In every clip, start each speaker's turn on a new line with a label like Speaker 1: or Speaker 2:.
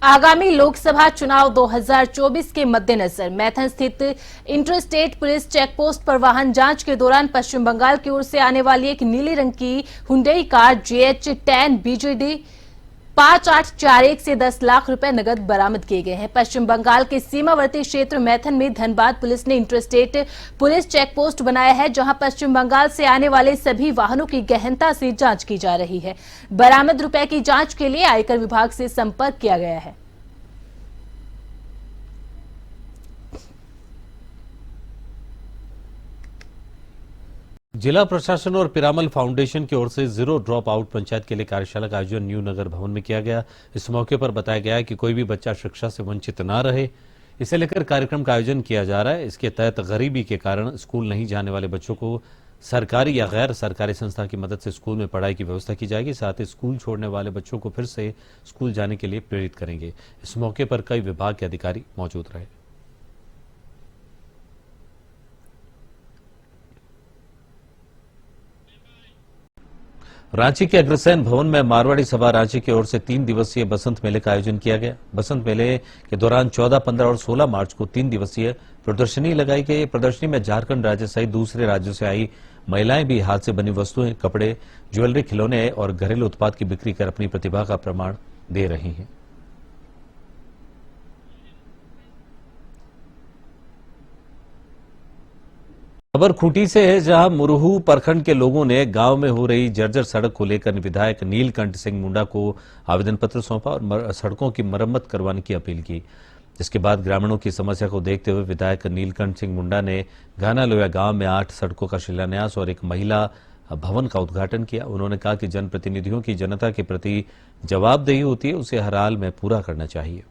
Speaker 1: आगामी लोकसभा चुनाव 2024 के मद्देनजर मैथन स्थित इंटर स्टेट पुलिस चेकपोस्ट पर वाहन जांच के दौरान पश्चिम बंगाल की ओर से आने वाली एक नीले रंग की हुंडई कार JH10 BJD 5841 से 10 लाख रुपए नगद बरामद किए गए हैं। पश्चिम बंगाल के सीमावर्ती क्षेत्र मैथन में धनबाद पुलिस ने इंटरस्टेट पुलिस चेकपोस्ट बनाया है, जहां पश्चिम बंगाल से आने वाले सभी वाहनों की गहनता से जांच की जा रही है। बरामद रुपए की जांच के लिए आयकर विभाग से संपर्क किया गया है।
Speaker 2: जिला प्रशासन और पिरामल फाउंडेशन की ओर से जीरो ड्रॉप आउट पंचायत के लिए कार्यशाला का आयोजन न्यू नगर भवन में किया गया। इस मौके पर बताया गया कि कोई भी बच्चा शिक्षा से वंचित न रहे, इसे लेकर कार्यक्रम का आयोजन किया जा रहा है। इसके तहत गरीबी के कारण स्कूल नहीं जाने वाले बच्चों को सरकारी या गैर सरकारी संस्था की मदद से स्कूल में पढ़ाई की व्यवस्था की जाएगी। साथ ही स्कूल छोड़ने वाले बच्चों को फिर से स्कूल जाने के लिए प्रेरित करेंगे। इस मौके पर कई विभाग के अधिकारी मौजूद रहे। रांची के अग्रसेन भवन में मारवाड़ी सभा रांची की ओर से 3 दिवसीय बसंत मेले का आयोजन किया गया। बसंत मेले के दौरान 14, 15 और 16 मार्च को 3 दिवसीय प्रदर्शनी लगाई गई। प्रदर्शनी में झारखंड राज्य सहित दूसरे राज्यों से आई महिलाएं भी हाथ से बनी वस्तुएं, कपड़े, ज्वेलरी, खिलौने और घरेलू उत्पाद की बिक्री कर अपनी प्रतिभा का प्रमाण दे रही हैं। खबर खूंटी से है, जहां मुरहू प्रखंड के लोगों ने गांव में हो रही जर्जर सड़क को लेकर विधायक नीलकंठ सिंह मुंडा को आवेदन पत्र सौंपा और सड़कों की मरम्मत करवाने की अपील की। जिसके बाद ग्रामीणों की समस्या को देखते हुए विधायक नीलकंठ सिंह मुंडा ने घाना लोया गांव में 8 सड़कों का शिलान्यास और एक महिला भवन का उद्घाटन किया। उन्होंने कहा कि जनप्रतिनिधियों की जनता के प्रति जवाबदेही होती है, उसे हर हाल में पूरा करना चाहिए।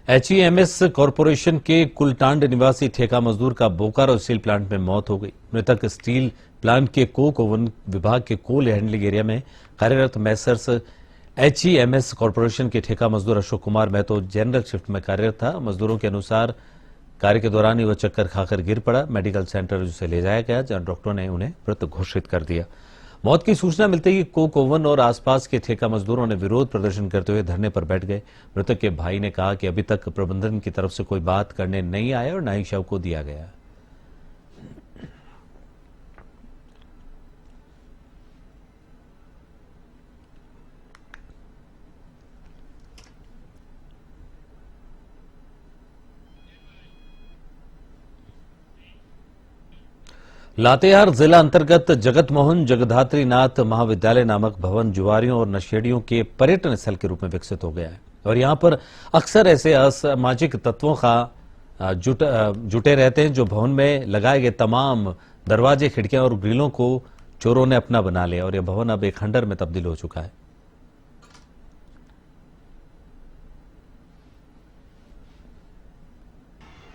Speaker 2: HEMS कॉरपोरेशन के कुलटांड निवासी ठेका मजदूर का बोकारो स्टील प्लांट में मौत हो गई। मृतक स्टील प्लांट के कोक ओवन विभाग के कोल हैंडलिंग एरिया में कार्यरत मैसर्स HEMS कॉरपोरेशन के ठेका मजदूर अशोक कुमार महतो जनरल शिफ्ट में कार्यरत था। मजदूरों के अनुसार कार्य के दौरान ही वह चक्कर खाकर गिर पड़ा। मेडिकल सेंटर उसे ले जाया गया, जहां डॉक्टरों ने उन्हें मृत घोषित कर दिया। मौत की सूचना मिलते ही कोक ओवन और आसपास के ठेका मजदूरों ने विरोध प्रदर्शन करते हुए धरने पर बैठ गए। मृतक के भाई ने कहा कि अभी तक प्रबंधन की तरफ से कोई बात करने नहीं आया और न ही शव को दिया गया। लातेहार जिला अंतर्गत जगत मोहन जगधात्री नाथ महाविद्यालय नामक भवन जुआरियों और नशेड़ियों के पर्यटन स्थल के रूप में विकसित हो गया है और यहां पर अक्सर ऐसे असामाजिक तत्वों का जुटे रहते हैं, जो भवन में लगाए गए तमाम दरवाजे, खिड़कियां और ग्रिलों को चोरों ने अपना बना लिया और यह भवन अब एक खंडर में तब्दील हो चुका है।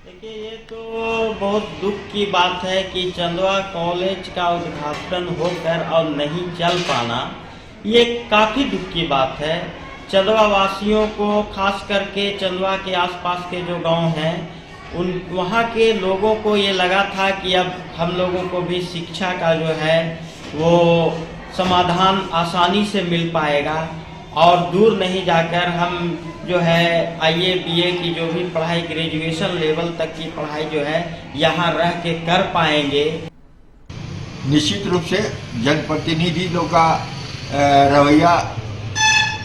Speaker 3: देखिए, ये तो बहुत दुख की बात है कि चंदवा कॉलेज का उद्घाटन होकर और नहीं चल पाना, ये काफी दुख की बात है। चंदवा वासियों को, खास करके चंदवा के आसपास के जो गांव हैं, उन वहाँ के लोगों को ये लगा था कि अब हम लोगों को भी शिक्षा का जो है वो समाधान आसानी से मिल पाएगा और दूर नहीं जाकर हम जो है IA BA की जो भी पढ़ाई, ग्रेजुएशन लेवल तक की पढ़ाई जो है यहाँ रह के कर पाएंगे।
Speaker 4: निश्चित रूप से जनप्रतिनिधि लोग का रवैया,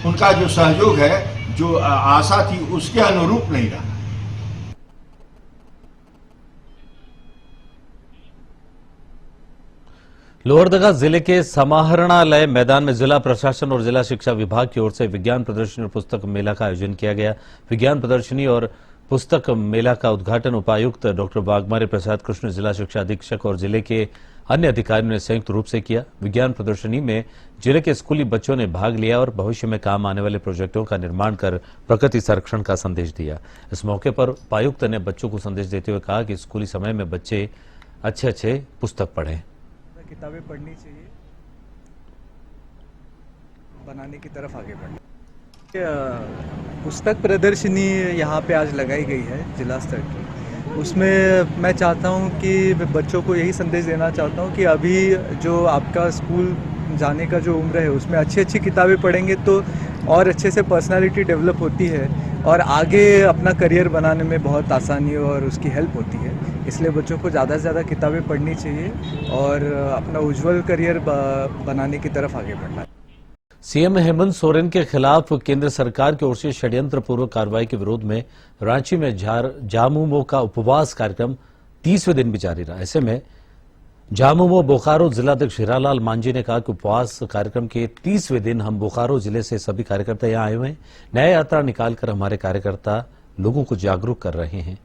Speaker 4: उनका जो सहयोग है, जो आशा थी, उसके अनुरूप नहीं रहा।
Speaker 2: लोहरदगा जिले के समाहरणालय मैदान में जिला प्रशासन और जिला शिक्षा विभाग की ओर से विज्ञान प्रदर्शनी और पुस्तक मेला का आयोजन किया गया। विज्ञान प्रदर्शनी और पुस्तक मेला का उद्घाटन उपायुक्त डॉक्टर वाघमारे प्रसाद कृष्ण, जिला शिक्षा अधीक्षक और जिले के अन्य अधिकारियों ने संयुक्त रूप से किया। विज्ञान प्रदर्शनी में जिले के स्कूली बच्चों ने भाग लिया और भविष्य में काम आने वाले प्रोजेक्टों का निर्माण कर प्रकृति संरक्षण का संदेश दिया। इस मौके पर उपायुक्त ने बच्चों को संदेश देते हुए कहा कि स्कूली समय में बच्चे अच्छे पुस्तक पढ़ें।
Speaker 5: किताबें पढ़नी चाहिए, बनाने की तरफ आगे बढ़ना। पुस्तक प्रदर्शनी यहाँ पे आज लगाई गई है जिला स्तर की। उसमें मैं चाहता हूँ कि बच्चों को यही संदेश देना चाहता हूँ कि अभी जो आपका स्कूल जाने का जो उम्र है उसमें अच्छी अच्छी किताबें पढ़ेंगे तो और अच्छे से पर्सनालिटी डेवलप होती है और आगे अपना करियर बनाने में बहुत आसानी और उसकी हेल्प होती है। इसलिए बच्चों को ज़्यादा से ज़्यादा किताबें पढ़नी चाहिए और अपना उज्जवल करियर बनाने की तरफ आगे बढ़ना है।
Speaker 2: सीएम हेमंत सोरेन के खिलाफ केंद्र सरकार की ओर से षड्यंत्र पूर्वक कार्रवाई के विरोध में रांची में झामुमो का उपवास कार्यक्रम 30वें दिन भी जारी रहा। ऐसे में झामुमो बोकारो जिलाध्यक्ष हीरालाल मांझी ने कहा कि उपवास कार्यक्रम के 30वें दिन हम बोकारो जिले से सभी कार्यकर्ता यहां आए हुए हैं। न्याय यात्रा निकालकर हमारे कार्यकर्ता लोगों को जागरूक कर रहे हैं।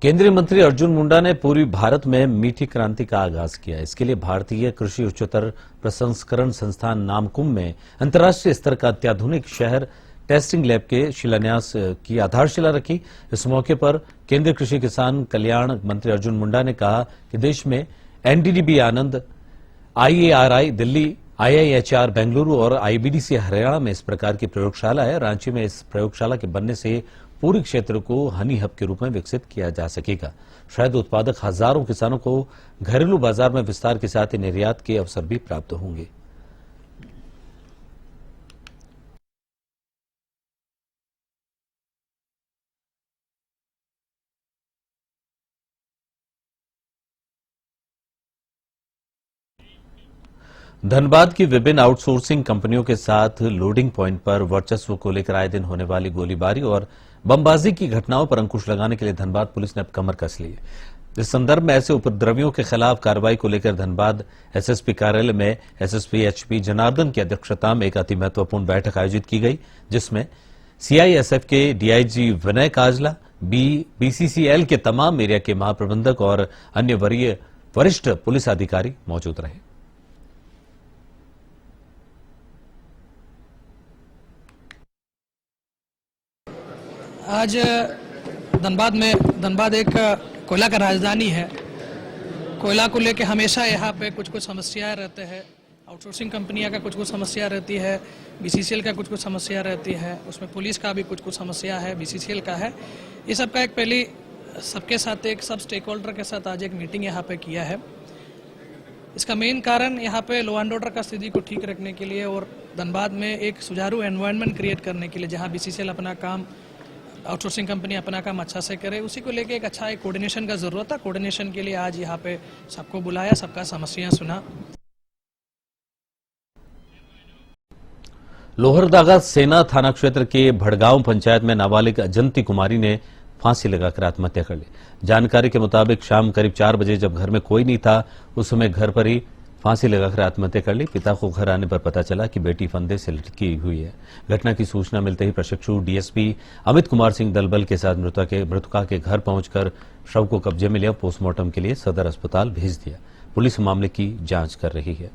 Speaker 2: केंद्रीय मंत्री अर्जुन मुंडा ने पूर्वी भारत में मीठी क्रांति का आगाज किया। इसके लिए भारतीय कृषि उच्चतर प्रसंस्करण संस्थान नामकुम में अंतर्राष्ट्रीय स्तर का अत्याधुनिक शहर टेस्टिंग लैब के शिलान्यास की आधारशिला रखी। इस मौके पर केंद्रीय कृषि किसान कल्याण मंत्री अर्जुन मुंडा ने कहा कि देश में एनडीडीबी आनंद, IARI दिल्ली, IIHR बेंगलुरु और IBDC हरियाणा में इस प्रकार की प्रयोगशाला है। रांची में इस प्रयोगशाला के बनने से पूरी क्षेत्र को हनी हब के रूप में विकसित किया जा सकेगा। शहद उत्पादक हजारों किसानों को घरेलू बाजार में विस्तार के साथ ही निर्यात के अवसर भी प्राप्त होंगे। धनबाद की विभिन्न आउटसोर्सिंग कंपनियों के साथ लोडिंग पॉइंट पर वर्चस्व को लेकर आए दिन होने वाली गोलीबारी और बमबाजी की घटनाओं पर अंकुश लगाने के लिए धनबाद पुलिस ने अब कमर कस ली है। इस संदर्भ में ऐसे उपद्रवियों के खिलाफ कार्रवाई को लेकर धनबाद एसएसपी कार्यालय में एसएसपी एचपी जनार्दन की अध्यक्षता में एक अति महत्वपूर्ण बैठक आयोजित की गई, जिसमें सीआईएसएफ के डीआईजी विनय काजला, बीसीसीएल के तमाम एरिया के महाप्रबंधक और अन्य वरिष्ठ पुलिस अधिकारी मौजूद रहे।
Speaker 6: आज धनबाद एक कोयला का राजधानी है। कोयला को लेके हमेशा यहाँ पे कुछ समस्याएं रहते हैं। आउटसोर्सिंग कंपनियां का कुछ समस्या रहती है, बीसीसीएल का कुछ समस्या रहती है, उसमें पुलिस का भी कुछ समस्या है, बीसीसीएल का है। ये सब का एक पहले सबके साथ एक सब स्टेक होल्डर के साथ आज एक मीटिंग यहाँ पे किया है। इसका मेन कारण यहाँ पे लॉ एंड ऑर्डर का स्थिति को ठीक रखने के लिए और धनबाद में एक सुचारू एनवायरनमेंट क्रिएट करने के लिए, जहाँ बीसीसीएल अपना काम, आउटसोर्सिंग कंपनी अपना काम अच्छा से करे, उसी को लेके एक अच्छा एक कोऑर्डिनेशन का जरूरत था। कोऑर्डिनेशन के लिए आज यहाँ पे सबको बुलाया, सबका समस्याएं सुना।
Speaker 2: लोहरदगा सेना थाना क्षेत्र के भड़गांव पंचायत में नाबालिग अजंती कुमारी ने फांसी लगाकर आत्महत्या कर ली। जानकारी के मुताबिक शाम करीब 4 बजे जब घर में कोई नहीं था, उस समय घर पर ही फांसी लगाकर आत्महत्या कर ली। पिता को घर आने पर पता चला कि बेटी फंदे से लटकी हुई है। घटना की सूचना मिलते ही प्रशिक्षु डीएसपी अमित कुमार सिंह दलबल के साथ मृतका के घर पहुंचकर शव को कब्जे में लिया, पोस्टमार्टम के लिए सदर अस्पताल भेज दिया। पुलिस मामले की जांच कर रही है।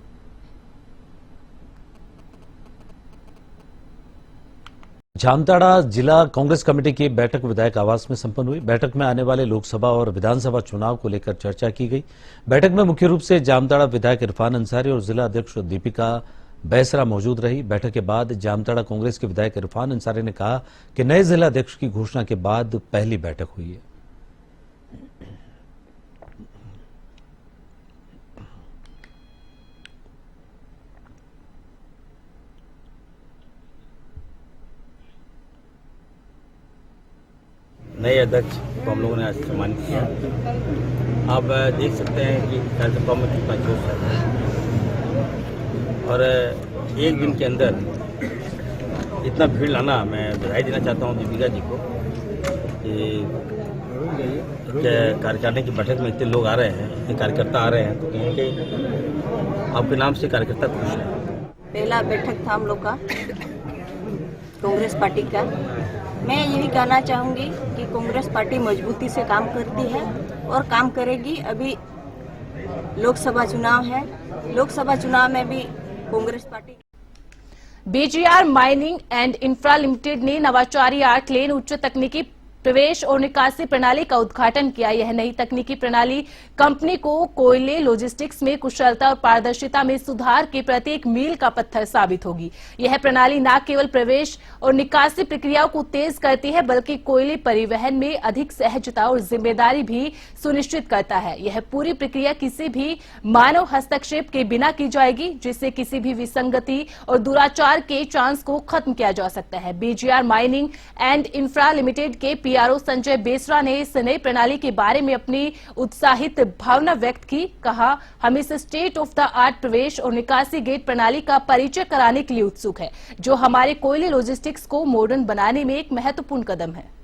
Speaker 2: जामताड़ा जिला कांग्रेस कमेटी की बैठक विधायक आवास में संपन्न हुई। बैठक में आने वाले लोकसभा और विधानसभा चुनाव को लेकर चर्चा की गई। बैठक में मुख्य रूप से जामताड़ा विधायक इरफान अंसारी और जिला अध्यक्ष दीपिका बैसरा मौजूद रही। बैठक के बाद जामताड़ा कांग्रेस के विधायक इरफान अंसारी ने कहा कि नए जिला अध्यक्ष की घोषणा के बाद पहली बैठक हुई है।
Speaker 7: नए अध्यक्ष को हम लोगों ने आज सम्मानित किया। आप देख सकते हैं कि कार्यकर्ताओं में कितना जोश है और एक दिन के अंदर इतना भीड़ लाना, मैं बधाई देना चाहता हूं दीपिका जी को कि कार्यकारिणी की बैठक में इतने लोग आ रहे हैं, इतने कार्यकर्ता आ रहे हैं, तो कहीं कि आपके नाम से कार्यकर्ता खुश हैं।
Speaker 8: पहला बैठक था हम लोग का कांग्रेस पार्टी का। मैं यही कहना चाहूँगी कि कांग्रेस पार्टी मजबूती से काम करती है और काम करेगी। अभी लोकसभा चुनाव है, लोकसभा चुनाव में भी Congress party.
Speaker 1: BGR mining and infra limited ने नवाचारी 8 लेन उच्च तकनीकी प्रवेश और निकासी प्रणाली का उद्घाटन किया। यह नई तकनीकी प्रणाली कंपनी को कोयले लॉजिस्टिक्स में कुशलता और पारदर्शिता में सुधार के प्रति एक मील का पत्थर साबित होगी। यह प्रणाली न केवल प्रवेश और निकासी प्रक्रियाओं को तेज करती है, बल्कि कोयले परिवहन में अधिक सहजता और जिम्मेदारी भी सुनिश्चित करता है। यह पूरी प्रक्रिया किसी भी मानव हस्तक्षेप के बिना की जाएगी, जिससे किसी भी विसंगति और दुराचार के चांस को खत्म किया जा सकता है। BGR mining and infra limited के पीआरओ संजय बेसरा ने इस नई प्रणाली के बारे में अपनी उत्साहित भावना व्यक्त की। कहा, हम इस स्टेट ऑफ द आर्ट प्रवेश और निकासी गेट प्रणाली का परिचय कराने के लिए उत्सुक है, जो हमारे कोयले लॉजिस्टिक्स को मॉडर्न बनाने में एक महत्वपूर्ण कदम है।